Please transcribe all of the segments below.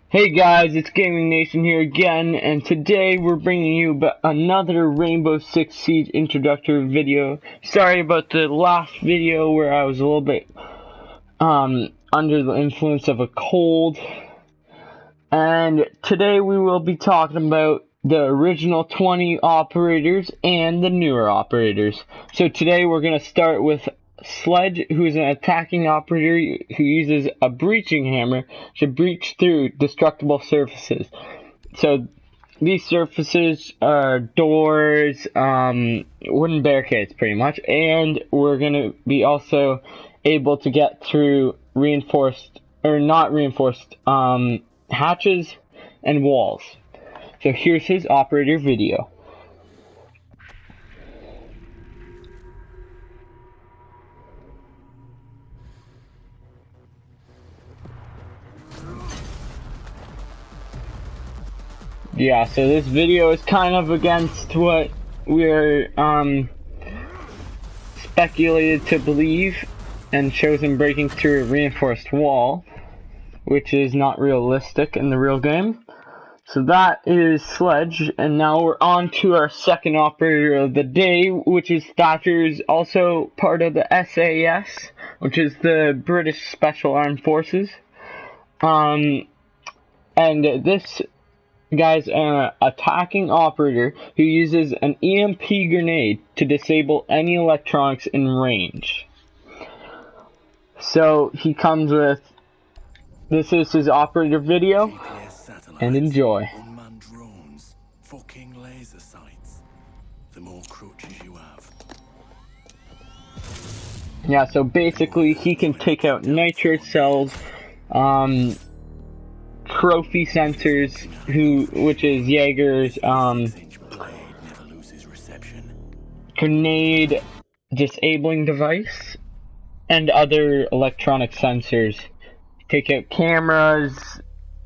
Hey guys, it's Gaming Nation here again, and today we're bringing you another Rainbow Six Siege introductory video. Sorry about the last video where I was a little bit under the influence of a cold. And today we will be talking about the original 20 operators and the newer operators. So today we're going to start with Sledge, who is an attacking operator who uses a breaching hammer to breach through destructible surfaces. So these surfaces are doors, wooden barricades pretty much, and we're going to be also able to get through reinforced, or not reinforced, hatches and walls. So here's his operator video. Yeah, so this video is kind of against what we're speculated to believe, and shows him breaking through a reinforced wall, which is not realistic in the real game. So that is Sledge, and now we're on to our second operator of the day, which is Thatcher's, also part of the SAS, which is the British Special Armed Forces. And this guy's an attacking operator who uses an EMP grenade to disable any electronics in range. So he comes with, this is his operator video, and enjoy. Unmanned drones, fucking laser sights. The more crutches you have. Yeah, so basically he can take out nitro cells, trophy sensors, which is Jaeger's grenade disabling device, and other electronic sensors. Take out cameras,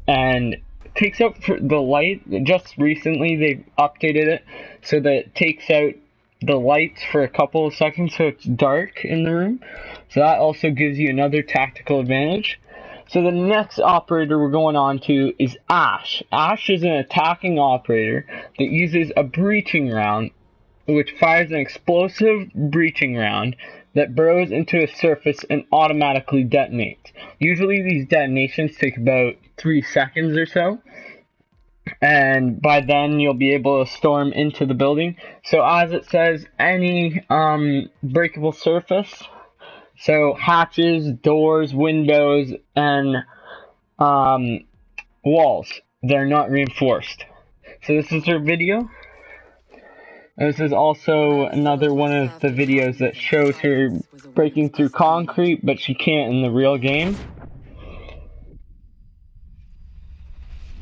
and takes out the light. Just recently they've updated it so that it takes out the lights for a couple of seconds so it's dark in the room. So that also gives you another tactical advantage. So the next operator we're going on to is Ash. Ash is an attacking operator that uses a breaching round, which fires an explosive breaching round that burrows into a surface and automatically detonates. Usually these detonations take about 3 seconds or so, and by then you'll be able to storm into the building. So as it says, any breakable surface, so hatches, doors, windows, and walls, they're not reinforced. So this is her video. This is also another one of the videos that shows her breaking through concrete, but she can't in the real game.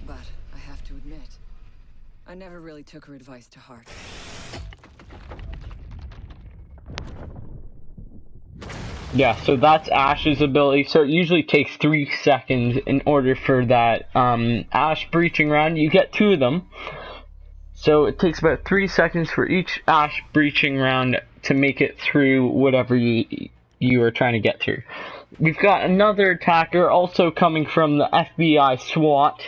But I have to admit, I never really took her advice to heart. Yeah, so that's Ash's ability. So it usually takes 3 seconds in order for that Ash breaching round. You get 2 of them. So it takes about 3 seconds for each Ash breaching round to make it through whatever you are trying to get through. We've got another attacker also coming from the FBI SWAT.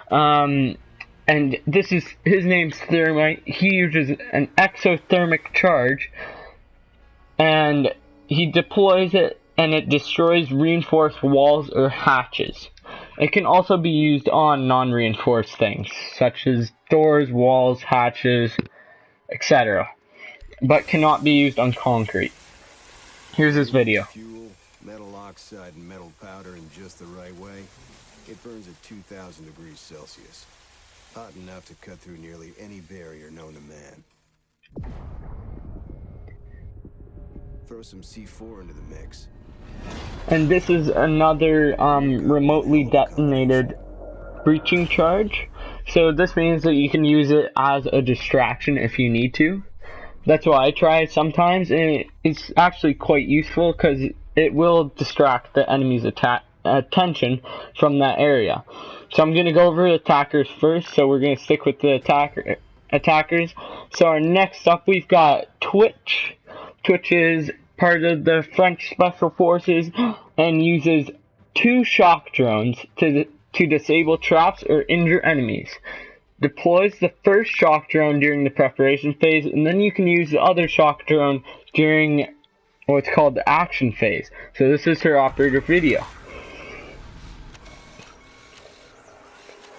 And this is, his name's Thermite. He uses an exothermic charge, and he deploys it, and it destroys reinforced walls or hatches. It can also be used on non-reinforced things, such as doors, walls, hatches, etc., but cannot be used on concrete. Here's this video. Fuel, metal oxide, and metal powder in just the right way. It burns at 2,000 degrees Celsius. Hot enough to cut through nearly any barrier known to man. Throw some C4 into the mix. And this is another remotely detonated breaching charge. So this means that you can use it as a distraction if you need to. That's why I try it sometimes, and it's actually quite useful because it will distract the enemy's attention from that area. So I'm going to go over the attackers first, so we're going to stick with the attackers. So our next up, we've got Twitch. Twitch is part of the French Special Forces and uses 2 shock drones to to disable traps or injure enemies. Deploys the first shock drone during the preparation phase, and then you can use the other shock drone during what's called the action phase. So this is her operator video.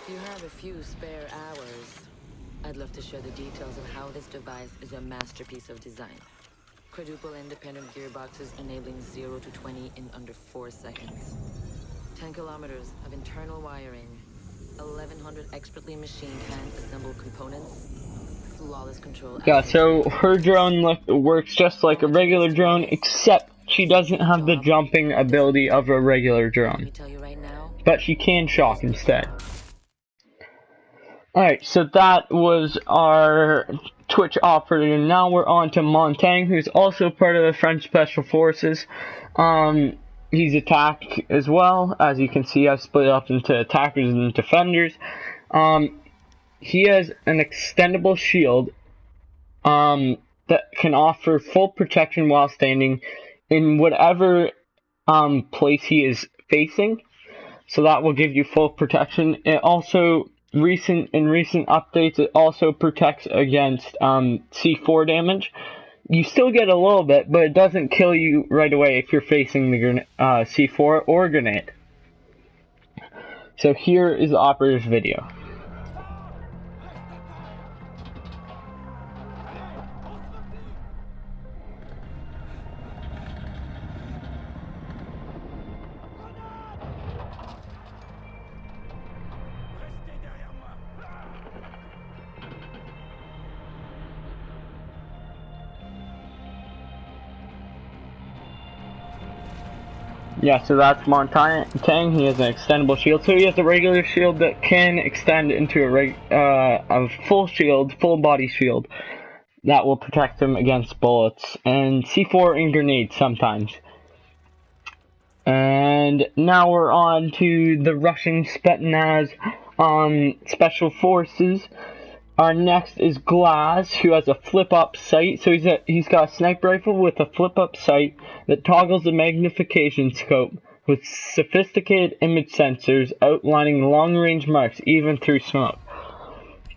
If you have a few spare hours, I'd love to share the details of how this device is a masterpiece of design. Quadruple independent gearboxes enabling 0 to 20 in under 4 seconds. 10 kilometers of internal wiring. 1,100 expertly machined hand-assembled components. Flawless control. Yeah, so her drone works just like a regular drone, except she doesn't have the jumping ability of a regular Let drone. me tell you right now. But she can shock instead. Alright, so that was our Twitch operator. Now we're on to Montaigne, who's also part of the French Special Forces. He's attacked as well. As you can see, I've split up into attackers and defenders. He has an extendable shield that can offer full protection while standing in whatever place he is facing. So that will give you full protection. It also, in recent updates, it also protects against C4 damage. You still get a little bit, but it doesn't kill you right away if you're facing the C4 or grenade. So here is the operator's video. Yeah, so that's Montaigne. He has an extendable shield. So he has a regular shield that can extend into a full shield, full body shield that will protect him against bullets and C4 and grenades sometimes. And now we're on to the Russian Spetsnaz Special Forces. Our next is Glaz, who has a flip-up sight. So he's got a sniper rifle with a flip-up sight that toggles the magnification scope with sophisticated image sensors outlining long-range marks even through smoke.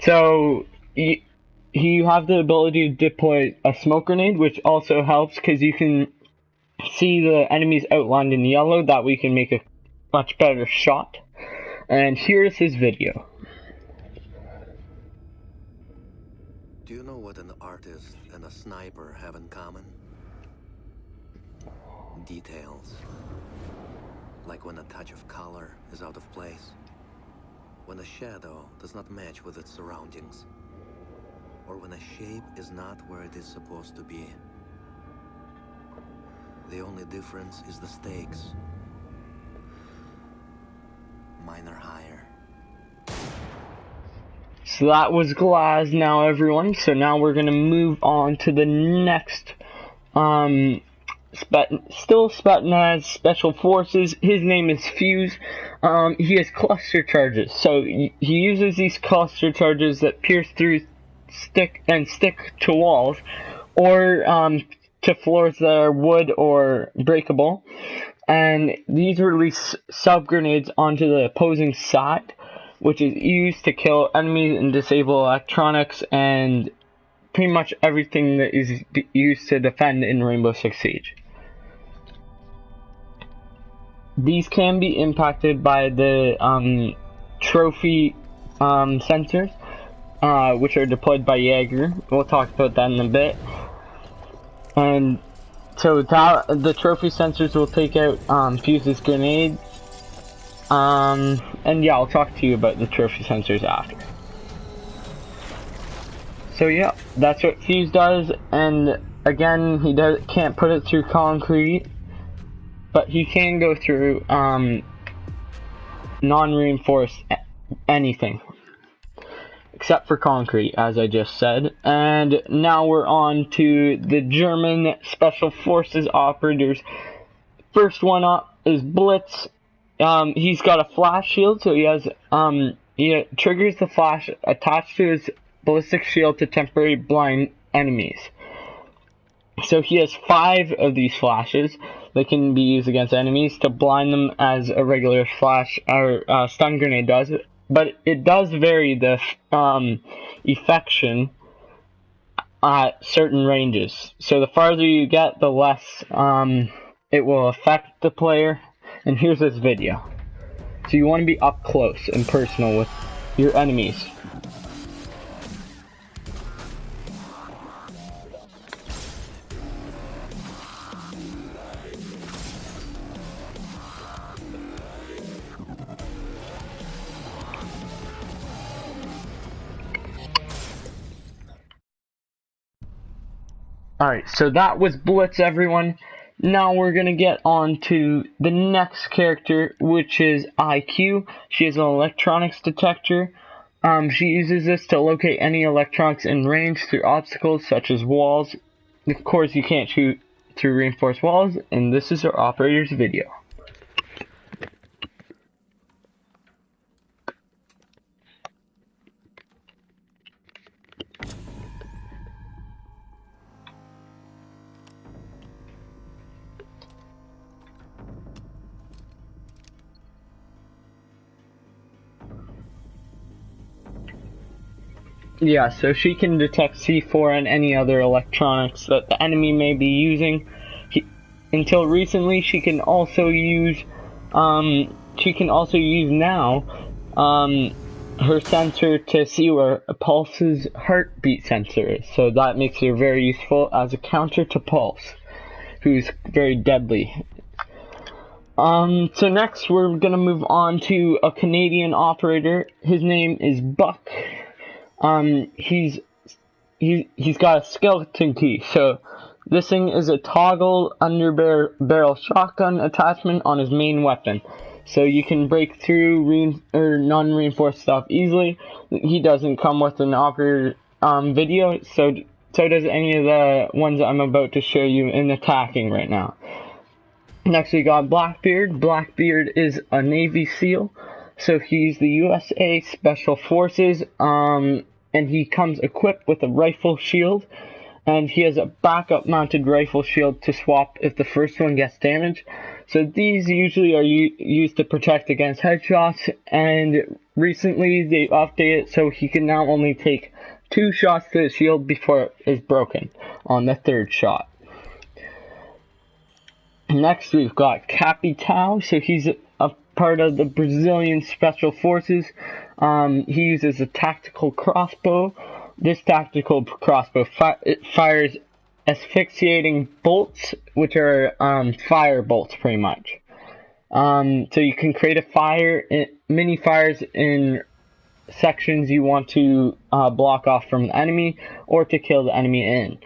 So you have the ability to deploy a smoke grenade, which also helps because you can see the enemies outlined in yellow. That way you can make a much better shot. And here's his video. Do you know what an artist and a sniper have in common? Details. Like when a touch of color is out of place. When a shadow does not match with its surroundings. Or when a shape is not where it is supposed to be. The only difference is the stakes. Mine are higher. So that was Glaz now, everyone. So now we're going to move on to the next, still Spetsnaz Special Forces. His name is Fuse. He has cluster charges. So he uses these cluster charges that pierce through stick to walls, or to floors that are wood or breakable. And these release sub-grenades onto the opposing side, which is used to kill enemies and disable electronics and pretty much everything that is used to defend in Rainbow Six Siege. These can be impacted by the trophy sensors, which are deployed by Jaeger. We'll talk about that in a bit. And so the trophy sensors will take out Fuse's grenades. And yeah, I'll talk to you about the trophy sensors after. So yeah, that's what Fuse does, and again, he can't put it through concrete, but he can go through non-reinforced anything, except for concrete, as I just said. And now we're on to the German Special Forces operators. First one up is Blitz. He's got a flash shield, so he triggers the flash attached to his ballistic shield to temporarily blind enemies. So he has 5 of these flashes that can be used against enemies to blind them as a regular flash or stun grenade does. But it does vary the effection at certain ranges. So the farther you get, the less it will affect the player. And here's this video. So you want to be up close and personal with your enemies. Alright, so that was Blitz, everyone. Now we're going to get on to the next character, which is IQ. She is an electronics detector. She uses this to locate any electronics in range through obstacles such as walls. Of course, you can't shoot through reinforced walls, and this is her operator's video. Yeah, so she can detect C4 and any other electronics that the enemy may be using. Until recently, she can also use now her sensor to see where Pulse's heartbeat sensor is. So that makes her very useful as a counter to Pulse, who's very deadly. So next we're gonna move on to a Canadian operator. His name is Buck. He's got a skeleton key. So this thing is a toggle barrel shotgun attachment on his main weapon. So you can break through non-reinforced stuff easily. He doesn't come with an operator video, so does any of the ones I'm about to show you in attacking right now. Next we got Blackbeard. Blackbeard is a Navy SEAL. So he's the USA Special Forces, and he comes equipped with a rifle shield, and he has a backup mounted rifle shield to swap if the first one gets damaged. So these usually are used to protect against headshots, and recently they updated it so he can now only take 2 shots to the shield before it is broken on the 3rd shot. Next we've got Capitão. So he's a part of the Brazilian Special Forces. He uses a tactical crossbow. This tactical crossbow fires asphyxiating bolts, which are fire bolts pretty much. So you can create a mini fires in sections you want to block off from the enemy or to kill the enemy in.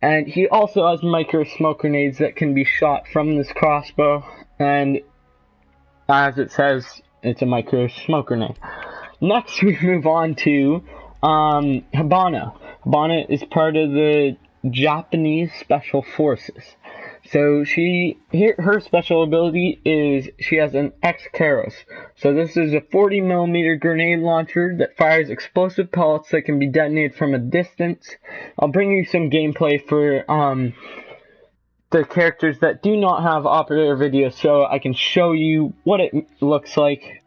And he also has micro smoke grenades that can be shot from this crossbow, and as it says, it's a micro smoke grenade. Next we move on to Hibana. Hibana is part of the Japanese Special Forces. So her special ability is she has an X-Karos. So this is a 40mm grenade launcher that fires explosive pellets that can be detonated from a distance. I'll bring you some gameplay for the characters that do not have operator videos so I can show you what it looks like.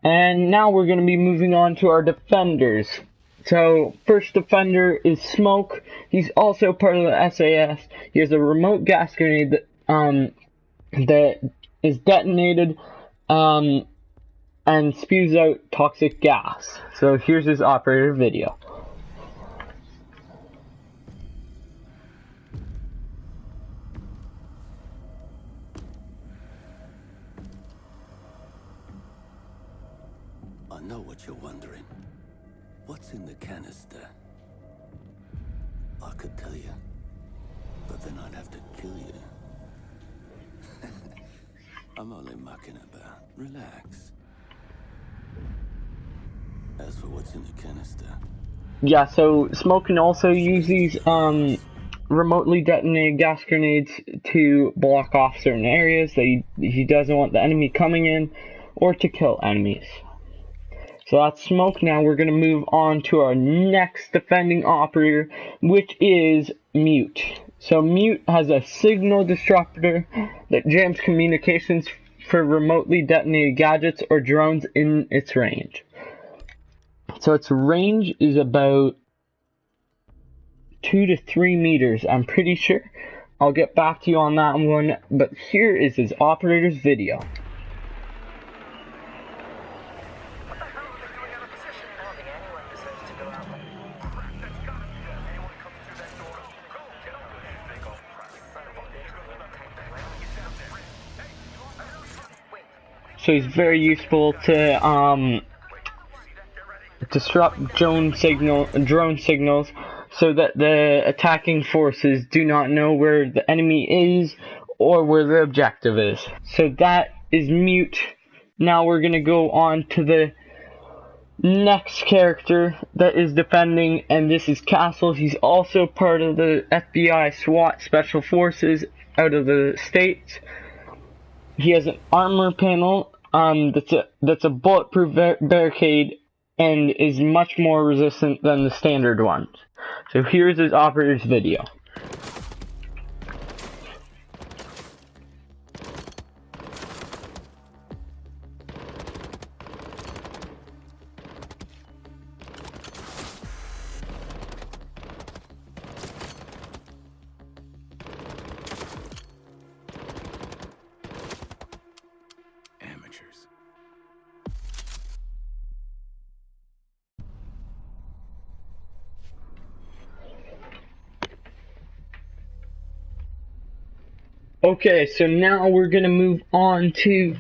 And now we're going to be moving on to our defenders. So, first defender is Smoke. He's also part of the SAS. He has a remote gas grenade that is detonated and spews out toxic gas. So here's his operator video. I know what you're wondering. What's in the canister? I could tell you, but then I'd have to kill you. I'm only mucking about. Relax. As for what's in the canister... Yeah, so Smoke can also use these remotely detonated gas grenades to block off certain areas that he doesn't want the enemy coming in, or to kill enemies. So that's Smoke. Now we're going to move on to our next defending operator, which is Mute. So Mute has a signal disruptor that jams communications for remotely detonated gadgets or drones in its range. So its range is about 2 to 3 meters, I'm pretty sure. I'll get back to you on that one, but here is his operator's video. So he's very useful to disrupt drone signals so that the attacking forces do not know where the enemy is or where the objective is. So that is Mute. Now we're gonna go on to the next character that is defending, and this is Castle. He's also part of the FBI SWAT Special Forces out of the States. He has an armor panel that's a bulletproof barricade and is much more resistant than the standard ones. So here's his operator's video. Amateurs. Okay, so now we're gonna move on to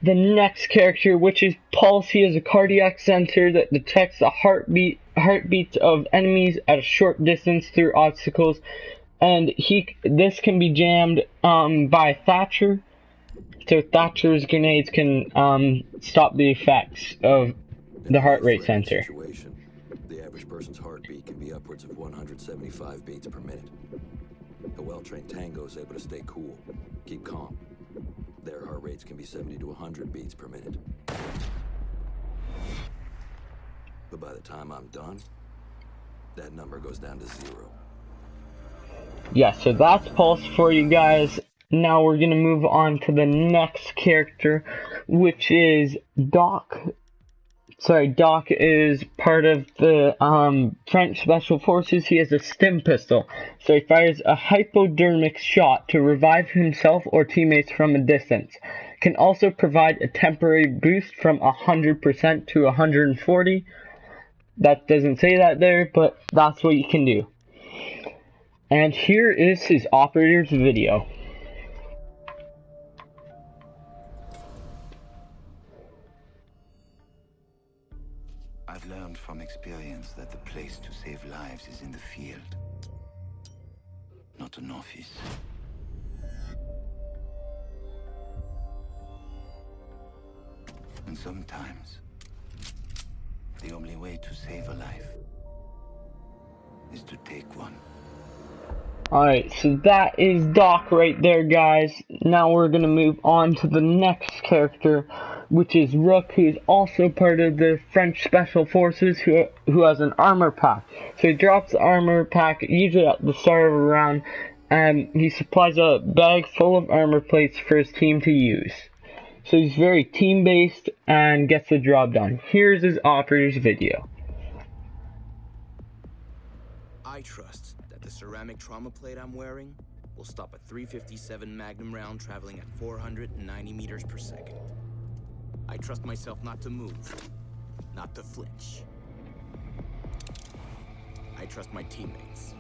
the next character, which is Pulse. He has a cardiac sensor that detects the heartbeats of enemies at a short distance through obstacles, and this can be jammed by Thatcher. So Thatcher's grenades can stop the effects of the heart rate sensor. The average person's heartbeat can be upwards of 175 beats per minute. A well-trained tango is able to stay cool, keep calm. Their heart rates can be 70 to 100 beats per minute. But by the time I'm done, that number goes down to 0. Yeah, so that's Pulse for you guys. Now we're gonna move on to the next character, which is Doc. Doc is part of the French Special Forces. He has a stim pistol, so he fires a hypodermic shot to revive himself or teammates from a distance. Can also provide a temporary boost from 100% to 140. That doesn't say that there, but that's what you can do. And here is his operator's video. I've learned from experience that the place to save lives is in the field, not an office. And sometimes, the only way to save a life is to take one. Alright, so that is Doc right there, guys. Now we're gonna move on to the next character, which is Rook, who is also part of the French Special Forces, who has an armor pack. So he drops the armor pack usually at the start of a round, and he supplies a bag full of armor plates for his team to use. So he's very team-based and gets the job done. Here's his operator's video. I trust that the ceramic trauma plate I'm wearing will stop a .357 Magnum round traveling at 490 meters per second. I trust myself not to move, not to flinch. I trust my teammates.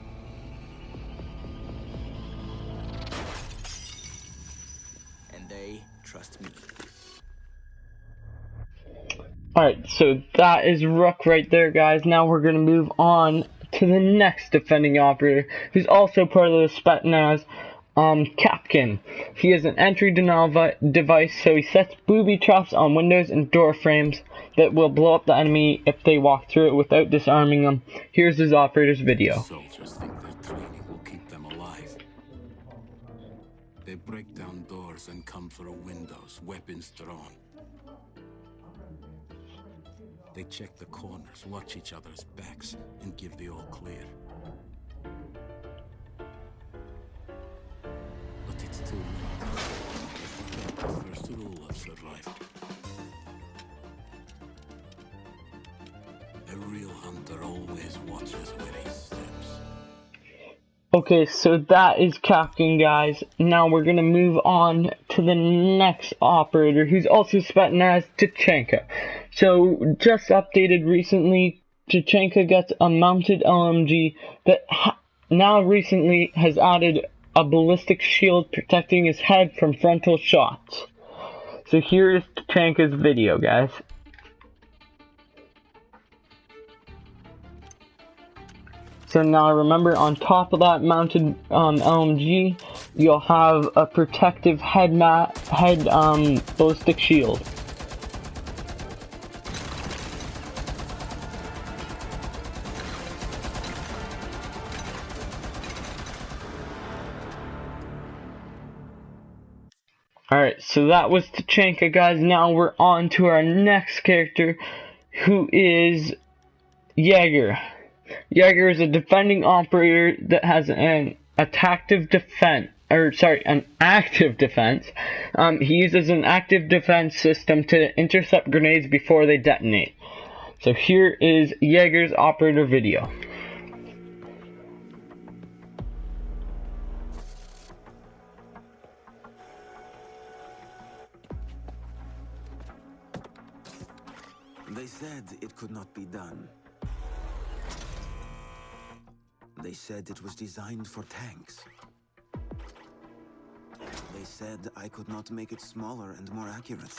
And they trust me. Alright, so that is Rook right there, guys. Now we're going to move on to the next defending operator, who's also part of the Spetsnaz, Kapkan. He has an entry denial device, so he sets booby traps on windows and door frames that will blow up the enemy if they walk through it without disarming them. Here's his operator's video. Soldiers think their training will keep them alive. They break down doors and come through windows, weapons drawn. They check the corners, watch each other's backs, and give the all clear. survive. A real hunter always watches where he steps. Okay, so that is Captain, guys. Now we're gonna move on to the next operator, who's also spec'd as Tachanka. So, just updated recently, Tachanka gets a mounted LMG that now recently has added a ballistic shield protecting his head from frontal shots. So here's Tachanka's video, guys. So now remember, on top of that mounted LMG, you'll have a protective head ballistic shield. Alright, so that was Tachanka, guys. Now we're on to our next character, who is Jaeger. Jaeger is a defending operator that has an active defense. He uses an active defense system to intercept grenades before they detonate. So here is Jaeger's operator video. They said it could not be done. They said it was designed for tanks. They said I could not make it smaller and more accurate.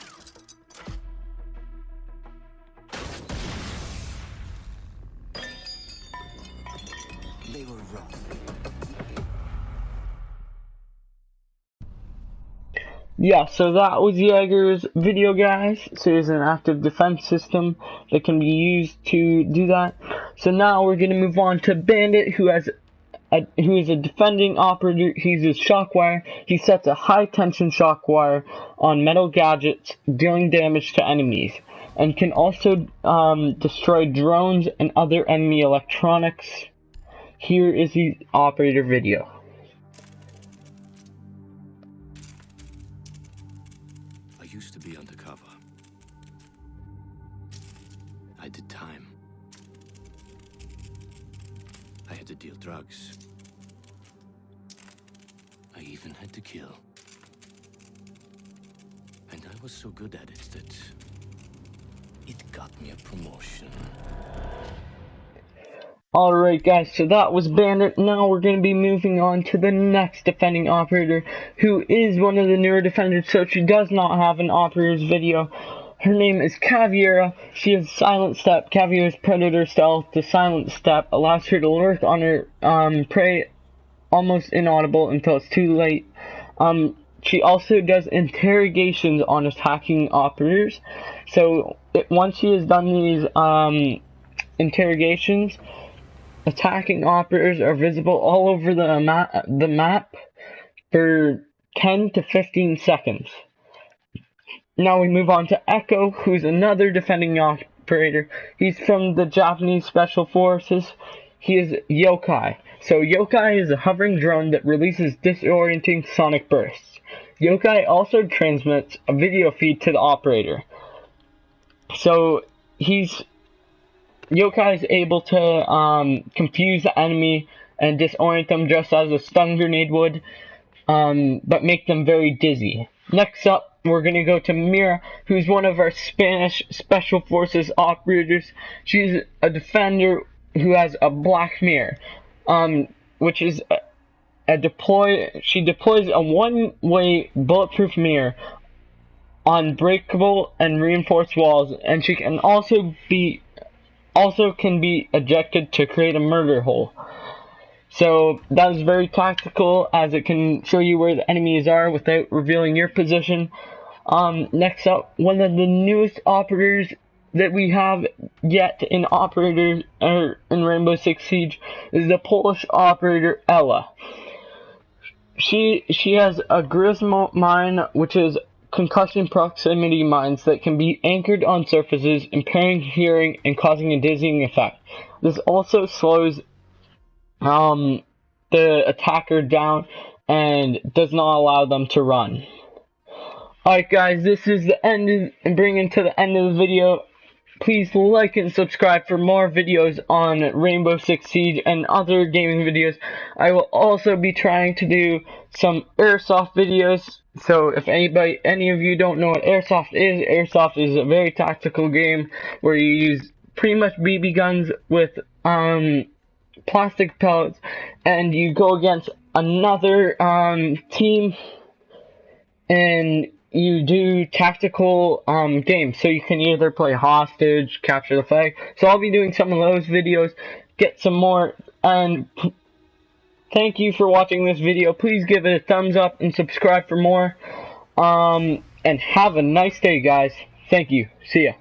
They were wrong. Yeah, so that was Jaeger's video, guys. So there's an active defense system that can be used to do that. So now we're gonna move on to Bandit, who is a defending operator. He uses shock wire. He sets a high tension shock wire on metal gadgets, dealing damage to enemies, and can also destroy drones and other enemy electronics. Here is the operator video. I used to be undercover. I did time. I had to deal drugs. I even had to kill. And I was so good at it that it got me a promotion. Alright, guys, so that was Bandit. Now we're going to be moving on to the next defending operator, who is one of the newer defenders, so she does not have an operator's video. Her name is Caveira. She has Silent Step. Caveira's Predator Stealth. The Silent Step allows her to lurk on her prey almost inaudible until it's too late. She also does interrogations on attacking operators. So once she has done these interrogations, attacking operators are visible all over the map for 10 to 15 seconds. Now we move on to Echo, who's another defending operator. He's from the Japanese Special Forces. He is Yokai. So Yokai is a hovering drone that releases disorienting sonic bursts. Yokai also transmits a video feed to the operator. So Yokai is able to confuse the enemy and disorient them just as a stun grenade would, but make them very dizzy. Next up, we're going to go to Mira, who's one of our Spanish Special Forces operators. She's a defender who has a black mirror, which is she deploys a one-way bulletproof mirror on breakable and reinforced walls, and she can also be ejected to create a murder hole. So that is very tactical, as it can show you where the enemies are without revealing your position. Next up, one of the newest operators that we have yet in Rainbow Six Siege is the Polish operator Ella. She has a Grismo mine, which is concussion proximity mines that can be anchored on surfaces, impairing hearing and causing a dizzying effect. This also slows the attacker down and does not allow them to run. Alright guys, this is the end and bringing to the end of the video. Please like and subscribe for more videos on Rainbow Six Siege and other gaming videos. I will also be trying to do some airsoft videos. So if any of you don't know what airsoft is a very tactical game where you use pretty much BB guns with plastic pellets, and you go against another team, and you do tactical games. So you can either play hostage, capture the flag. So I'll be doing some of those videos, get some more, and thank you for watching this video. Please give it a thumbs up and subscribe for more. And have a nice day, guys. Thank you. See ya.